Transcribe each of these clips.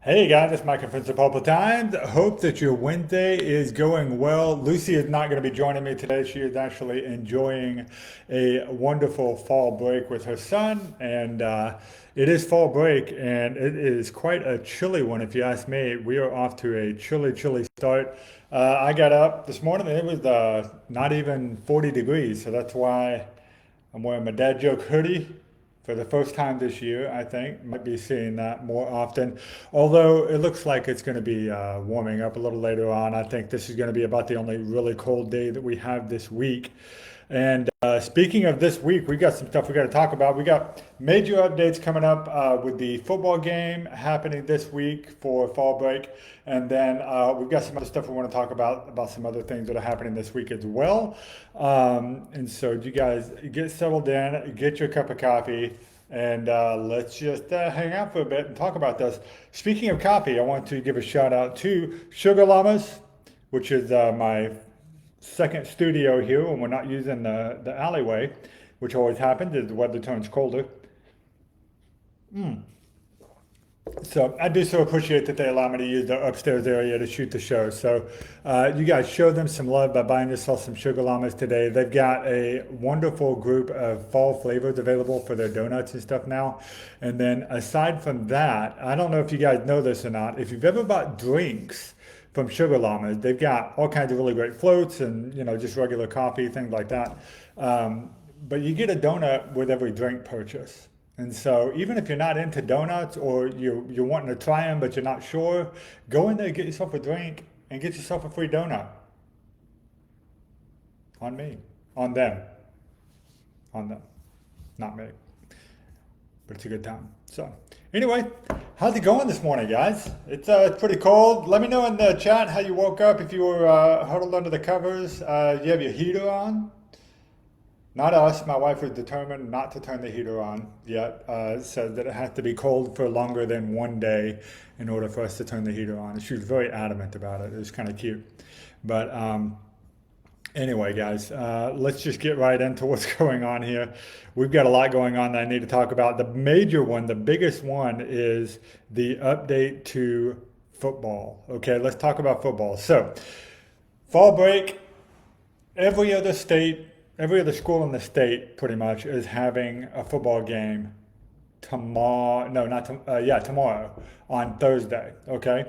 Hey guys, it's Mike from Sapulpa Times. Hope that your Wednesday is going well. Lucy is not going to be joining me today. She is actually enjoying a wonderful fall break with her son, and it is fall break, and it is quite a chilly one, if you ask me. We are off to a chilly start. I got up this morning and it was not even 40 degrees, so that's why I'm wearing my dad joke hoodie for the first time this year, I think. Might be seeing that more often. Although it looks like it's going to be warming up a little later on. I think this is going to be about the only really cold day that we have this week. And speaking of this week, we got some stuff we got to talk about. We got major updates coming up with the football game happening this week for fall break, and then we've got some other stuff we want to talk about some other things that are happening this week as well. And so, you guys get settled in, get your cup of coffee, and let's just hang out for a bit and talk about this. Speaking of coffee, I want to give a shout out to Sugar Llamas, which is my second studio here when we're not using the alleyway, which always happens as the weather turns colder. So I do so appreciate that they allow me to use the upstairs area to shoot the show. So you guys show them some love by buying yourself some Sugar Llamas today. They've got a wonderful group of fall flavors available for their donuts and stuff now. And then aside from that, I don't know if you guys know this or not, if you've ever bought drinks from Sugar Llamas, they've got all kinds of really great floats and just regular coffee, things like that. But you get a donut with every drink purchase. And so even if you're not into donuts or you're wanting to try them but you're not sure, go in there, get yourself a drink, and get yourself a free donut. On me. On them. On them. Not me. But it's a good time. So anyway, how's it going this morning, guys? It's pretty cold. Let me know in the chat how you woke up, if you were huddled under the covers. You have your heater on? Not us. My wife was determined not to turn the heater on yet. Said that it has to be cold for longer than one day in order for us to turn the heater on. She was very adamant about it. It was kind of cute. But anyway, guys, let's just get right into what's going on here. We've got a lot going on that I need to talk about. The major one, the biggest one, is the update to football. Okay, let's talk about football. So, fall break, every other state, every other school in the state pretty much is having a football game tomorrow. No, not tomorrow on Thursday. Okay,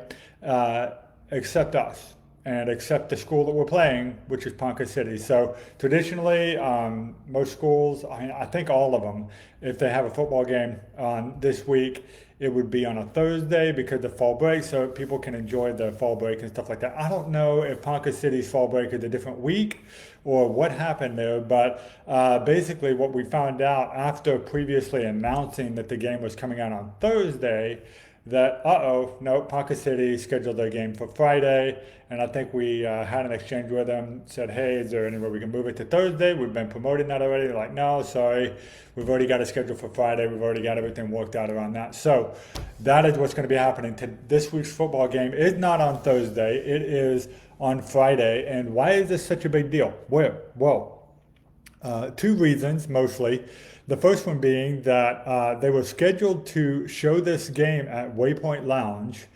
except us and except the school that we're playing, which is Ponca City. So traditionally, most schools, I think all of them, if they have a football game on this week, it would be on a Thursday because of fall break, so people can enjoy the fall break and stuff like that. I don't know if Ponca City's fall break is a different week or what happened there, but basically what we found out after previously announcing that the game was coming out on Thursday, that no, Ponca City scheduled their game for Friday, and I think we had an exchange with them, said, hey, is there any way we can move it to Thursday? We've been promoting that already. They're like, no, sorry, we've already got it scheduled for Friday. We've already got everything worked out around that. So that is what's going to be happening. This week's football game is not on Thursday. It is on Friday. And why is this such a big deal? Well, two reasons mostly. The first one being that they were scheduled to show this game at Waypoint Lounge,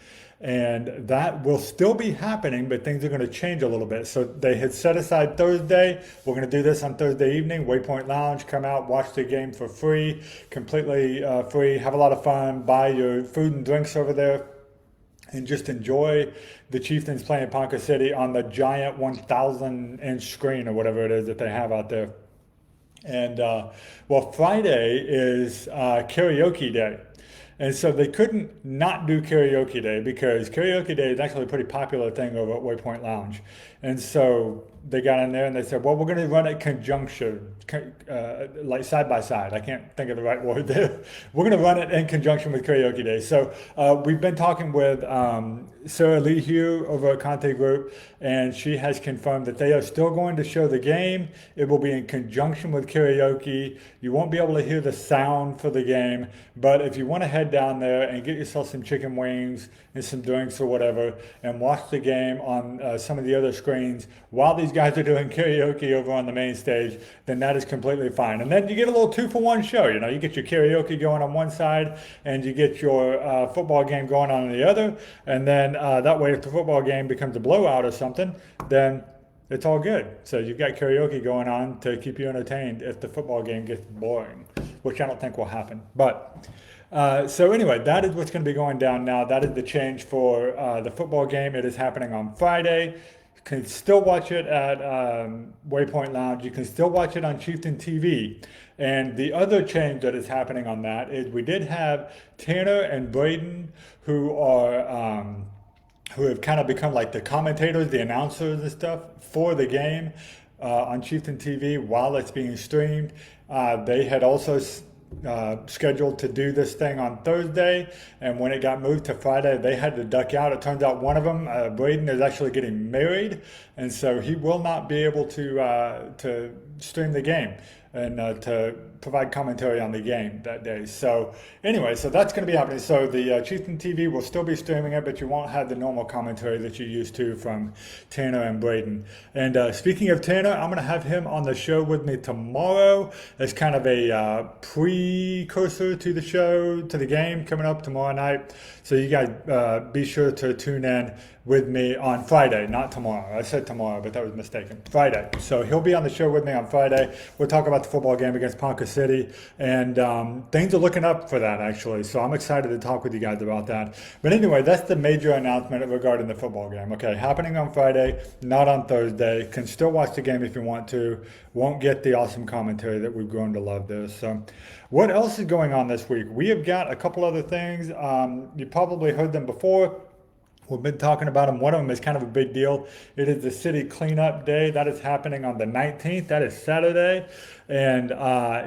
and that will still be happening, but things are going to change a little bit. So they had set aside Thursday. We're going to do this on Thursday evening. Waypoint Lounge, come out, watch the game for free, completely free, have a lot of fun, buy your food and drinks over there, and just enjoy the Chieftains playing Ponca City on the giant 1,000-inch screen or whatever it is that they have out there. And Friday is karaoke day. And so they couldn't not do karaoke day because karaoke day is actually a pretty popular thing over at Waypoint Lounge. And so they got in there and they said, well, we're going to run it conjunction, like side by side. I can't think of the right word there. We're going to run it in conjunction with karaoke day. So we've been talking with Sarah Lee Hugh over at Conte Group, and she has confirmed that they are still going to show the game. It will be in conjunction with karaoke. You won't be able to hear the sound for the game, but if you want to head down there and get yourself some chicken wings and some drinks or whatever and watch the game on some of the other screens while these these guys are doing karaoke over on the main stage, then that is completely fine. And then you get a little 2-for-1 show. You know, you get your karaoke going on one side, and you get your football game going on the other. And then that way, if the football game becomes a blowout or something, then it's all good. So you've got karaoke going on to keep you entertained if the football game gets boring, which I don't think will happen. But so anyway, that is what's going to be going down now. That is the change for the football game. It is happening on Friday. You can still watch it at Waypoint Lounge. You can still watch it on Chieftain TV. And the other change that is happening on that is we did have Tanner and Braden, who have kind of become like the commentators, the announcers and stuff for the game on Chieftain TV while it's being streamed. They had also scheduled to do this thing on Thursday, and when it got moved to Friday, they had to duck out. It turns out one of them, Braden, is actually getting married, and so he will not be able to stream the game and to provide commentary on the game that day. So anyway, so that's going to be happening. So the Chieftain TV will still be streaming it, but you won't have the normal commentary that you're used to from Tanner and Braden. And speaking of Tanner, I'm going to have him on the show with me tomorrow as kind of a precursor to the show, to the game coming up tomorrow night. So you guys be sure to tune in with me on Friday, not tomorrow. I said tomorrow, but that was mistaken. Friday. So he'll be on the show with me on Friday. We'll talk about the football game against Ponca City, and things are looking up for that, actually. So I'm excited to talk with you guys about that. But anyway, that's the major announcement regarding the football game. Okay, happening on Friday, not on Thursday. Can still watch the game if you want to. Won't get the awesome commentary that we've grown to love this. So what else is going on this week? We have got a couple other things. You probably heard them before. We've been talking about them. One of them is kind of a big deal. It is the city cleanup day. That is happening on the 19th. That is Saturday. And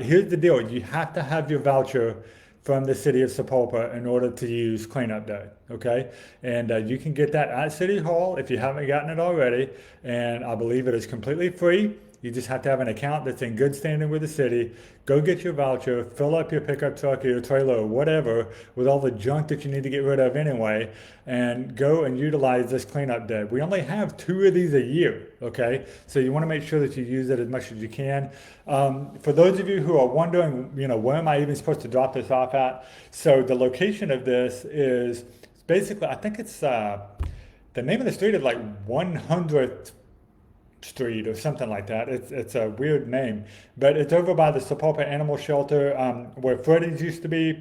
here's the deal. You have to have your voucher from the city of Sapulpa in order to use cleanup day, okay? And you can get that at City Hall if you haven't gotten it already. And I believe it is completely free. You just have to have an account that's in good standing with the city. Go get your voucher, fill up your pickup truck or your trailer or whatever with all the junk that you need to get rid of anyway, and go and utilize this cleanup day. We only have 2 of these a year, okay? So you want to make sure that you use it as much as you can. For those of you who are wondering, you know, where am I even supposed to drop this off at? So the location of this is basically, I think it's, the name of the street is like 100th Street or something like that. It's a weird name, but it's over by the Sapulpa Animal Shelter, where Freddy's used to be,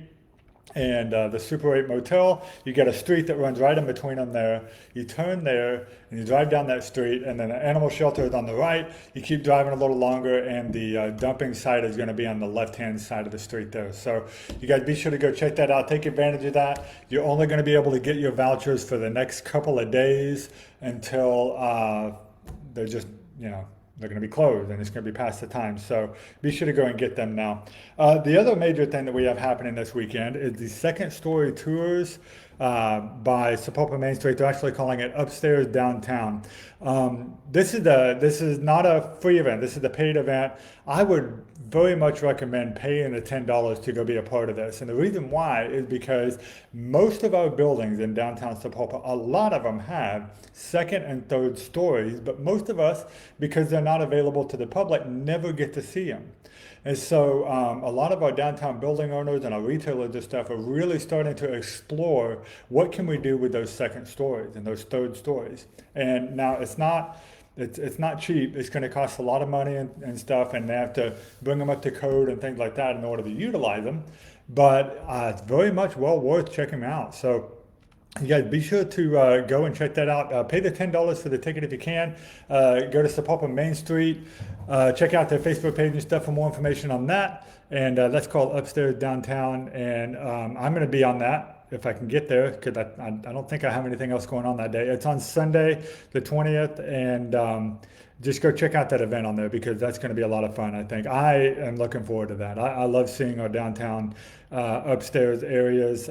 and the Super 8 Motel. You get a street that runs right in between them there. You turn there and you drive down that street, and then the animal shelter is on the right. You keep driving a little longer, and the dumping site is going to be on the left-hand side of the street there. So you guys be sure to go check that out. Take advantage of that. You're only going to be able to get your vouchers for the next couple of days until they're just, you know, they're going to be closed and it's going to be past the time. So be sure to go and get them now. The other major thing that we have happening this weekend is the second story tours by Sapulpa Main Street. They're actually calling it Upstairs Downtown. This is not a free event. This is a paid event. I would very much recommend paying the $10 to go be a part of this. And the reason why is because most of our buildings in downtown Sapulpa, a lot of them have second and third stories, but most of us, because they're not available to the public, never get to see them. And so a lot of our downtown building owners and our retailers and stuff are really starting to explore what can we do with those second stories and those third stories. And now it's not cheap. It's going to cost a lot of money and stuff, and they have to bring them up to code and things like that in order to utilize them. But it's very much well worth checking out. So you guys be sure to go and check that out. Pay the $10 for the ticket if you can. Go to Sapulpa Main Street. Check out their Facebook page and stuff for more information on that. And that's called Upstairs Downtown. And I'm going to be on that if I can get there, because I don't think I have anything else going on that day. It's on Sunday, the 20th, and just go check out that event on there, because that's going to be a lot of fun, I think. I am looking forward to that. I love seeing our downtown upstairs areas.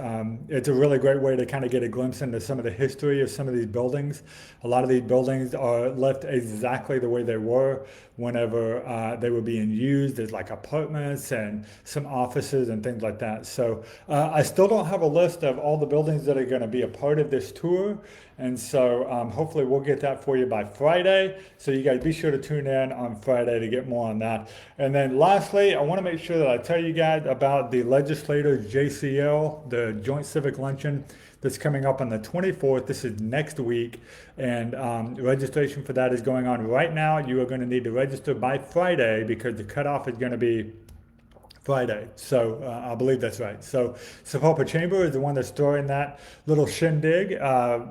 It's a really great way to kind of get a glimpse into some of the history of some of these buildings. A lot of these buildings are left exactly the way they were whenever they were being used as like apartments and some offices and things like that. So I still don't have a list of all the buildings that are going to be a part of this tour. And so hopefully we'll get that for you by Friday. So you guys be sure to tune in on Friday to get more on that. And then lastly, I want to make sure that I tell you guys about the Legislators JCL, the Joint Civic Luncheon that's coming up on the 24th. This is next week, and registration for that is going on right now. You are going to need to register by Friday because the cutoff is going to be Friday. So I believe that's right. So Sapulpa Chamber is the one that's throwing that little shindig.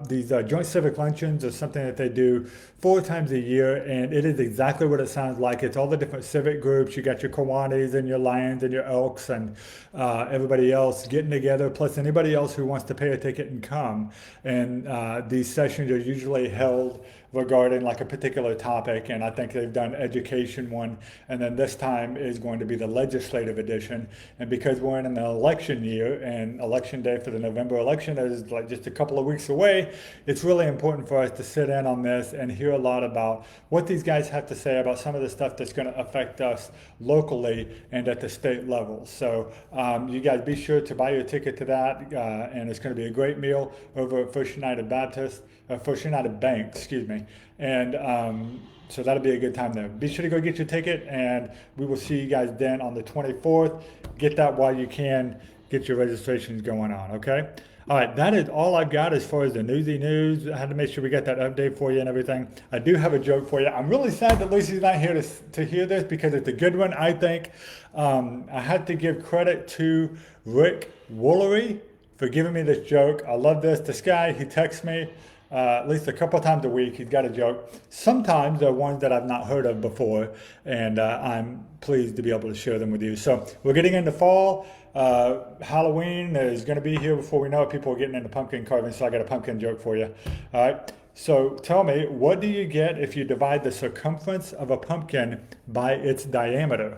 These joint civic luncheons are something that they do 4 times a year, and it is exactly what it sounds like. It's all the different civic groups. You got your Kiwanis and your Lions and your Elks and everybody else getting together, plus anybody else who wants to pay a ticket and come. And these sessions are usually held regarding like a particular topic, and I think they've done education one, and then this time is going to be the legislative edition. And because we're in an election year and election day for the November election is like just a couple of weeks away, it's really important for us to sit in on this and hear a lot about what these guys have to say about some of the stuff that's going to affect us locally and at the state level. So you guys be sure to buy your ticket to that, and it's going to be a great meal over at First United Bank, excuse me. And so that'll be a good time there. Be sure to go get your ticket, and we will see you guys then on the 24th. Get that while you can. Get your registrations going on, okay? All right, that is all I've got as far as the newsy news. I had to make sure we got that update for you and everything. I do have a joke for you. I'm really sad that Lucy's not here to hear this because it's a good one, I think. I had to give credit to Rick Woolery for giving me this joke. I love this. This guy, he texts me at least a couple times a week. He's got a joke. Sometimes they're ones that I've not heard of before, and I'm pleased to be able to share them with you. So we're getting into fall. Halloween is going to be here before we know it. People are getting into pumpkin carving, so I got a pumpkin joke for you. All right. So tell me, what do you get if you divide the circumference of a pumpkin by its diameter?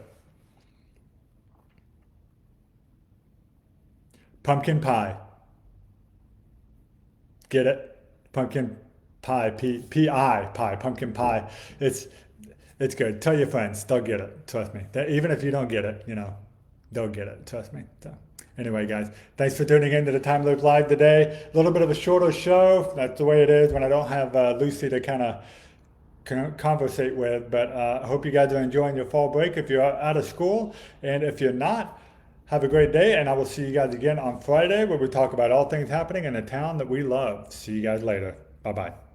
Pumpkin pie. Get it? Pumpkin pie, P-I, pie, pumpkin pie. It's good. Tell your friends, they'll get it. Trust me. Even if you don't get it, they'll get it. Trust me. So, anyway, guys, thanks for tuning in to the Timeloop Live today. A little bit of a shorter show. That's the way it is when I don't have Lucy to kind of conversate with. But I hope you guys are enjoying your fall break if you're out of school. And if you're not, have a great day, and I will see you guys again on Friday where we talk about all things happening in a town that we love. See you guys later. Bye-bye.